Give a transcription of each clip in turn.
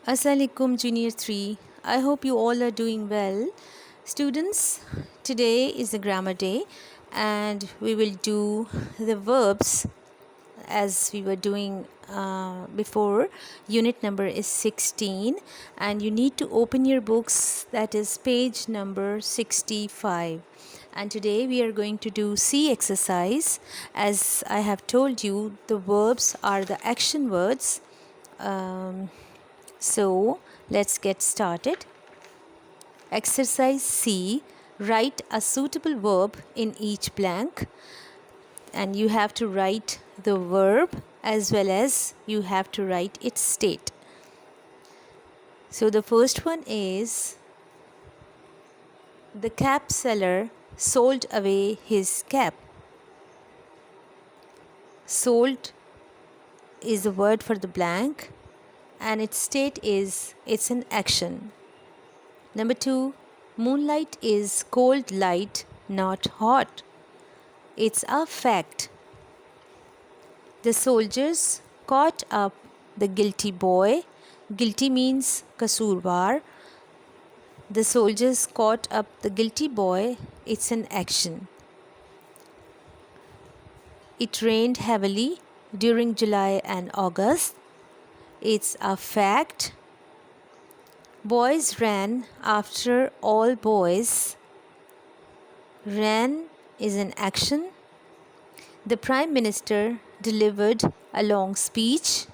Assalamualaikum Junior 3. I hope you all are doing well. Students, today is the grammar day and we will do the verbs as we were doing before. Unit number is 16 and you need to open your books, that is page number 65. And today we are going to do C exercise. As I have told you, the verbs are the action words. So let's get started. Exercise C. Write a suitable verb in each blank, and you have to write the verb as well as you have to write its state. So the first one is, the cap seller sold away his cap. Sold is the word for the blank and its state is it's an action. Number 2, moonlight is cold light, not hot. It's a fact. The soldiers caught up the guilty boy. Guilty means kasurwar. The soldiers caught up the guilty boy. It's an action. It rained heavily during July and August. It's a fact. Boys ran after all boys. Ran is an action. The Prime Minister delivered a long speech.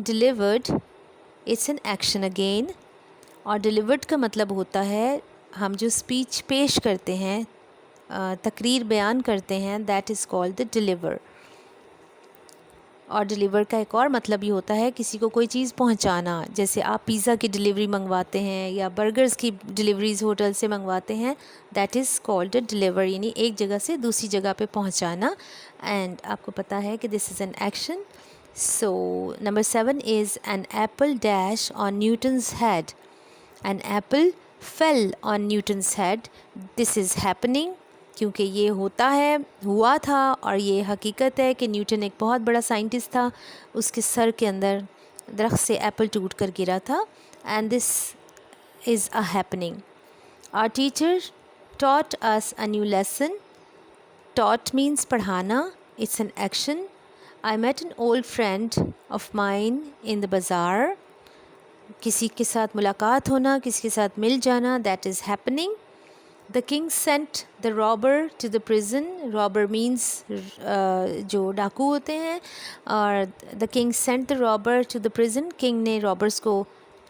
Delivered, it's an action again. और delivered का मतलब होता है हम जो speech पेश करते हैं, तकरीर बयान करते हैं, that is called the deliver. और डिलीवर का एक और मतलब ये होता है किसी को कोई चीज़ पहुंचाना, जैसे आप पिज़्ज़ा की डिलीवरी मंगवाते हैं या बर्गर्स की डिलीवरीज होटल से मंगवाते हैं, that is called a deliver, यानी एक जगह से दूसरी जगह पे पहुंचाना. एंड आपको पता है कि this is an action. So number 7 is an apple dash on Newton's head. An apple fell on Newton's head. This is happening, क्योंकि ये होता है, हुआ था, और ये हकीकत है कि न्यूटन एक बहुत बड़ा साइंटिस्ट था. उसके सर के अंदर दरख्त से एप्पल टूट कर गिरा था. And this is a happening. Our teacher taught us a new lesson. Taught means पढ़ाना. It's an action. I met an old friend of mine in the bazaar. किसी के साथ मुलाकात होना, किसी के साथ मिल जाना, that is happening. The king sent the robber to the prison. Robber means जो डाकू होते हैं. और the king sent the robber to the prison. King ने robbers को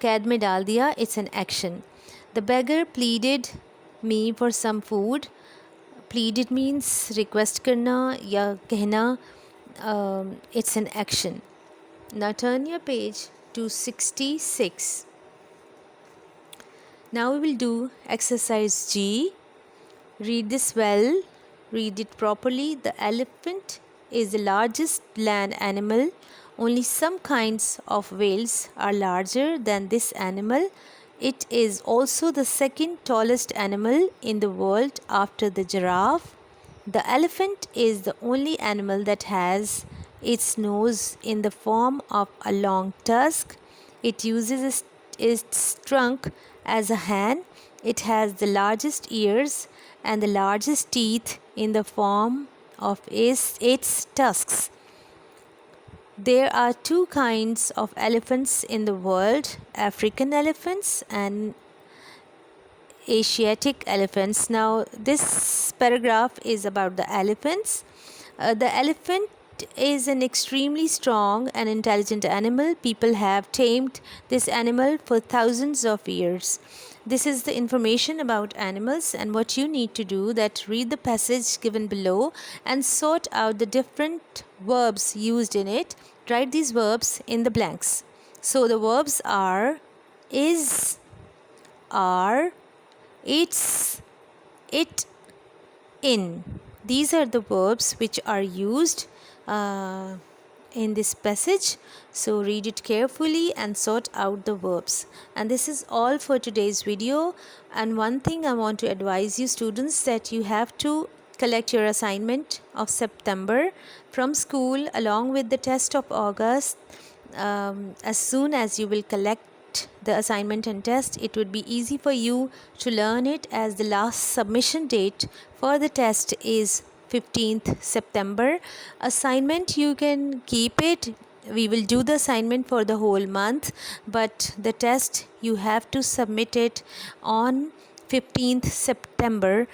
कैद में डाल दिया. It's an action. The beggar pleaded me for some food. Pleaded means request करना या कहना. It's an action. Now turn your page to 66. Now we will do exercise G. Read this well. Read it properly. The elephant is the largest land animal. Only some kinds of whales are larger than this animal. It is also the second tallest animal in the world after the giraffe. The elephant is the only animal that has its nose in the form of a long tusk. It uses its trunk as a hand. It has the largest ears and the largest teeth in the form of its tusks. There are two kinds of elephants in the world: African elephants and Asiatic elephants. Now this paragraph is about the elephants. The elephant is an extremely strong and intelligent animal. People have tamed this animal for thousands of years. This is the information about animals, and what you need to do, that read the passage given below and sort out the different verbs used in it. Write these verbs in the blanks. So the verbs are is, are, it's, it, in. These are the verbs which are used in this passage. So read it carefully and sort out the verbs. And this is all for today's video. And one thing I want to advise you students, that you have to collect your assignment of September from school along with the test of August. As soon as you will collect submit the assignment and test, it would be easy for you to learn it, as the last submission date for the test is 15th September. Assignment, you can keep it. We will do the assignment for the whole month, but the test you have to submit it on 15th September.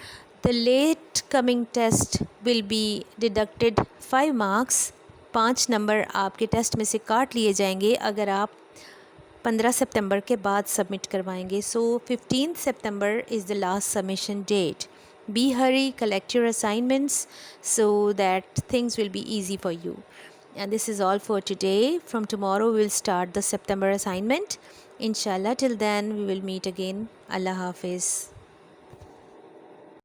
The late coming test will be deducted 5 marks. 5 number आपके test में से काट लिए जाएंगे अगर आप 15 सितंबर के बाद सबमिट करवाएंगे. सो 15th September is the last submission date. Be hurry, collect your assignments so that things will be easy for you. And this is all for today. From tomorrow we will start the September assignment. Inshallah, till then we will meet again. Allah Hafiz.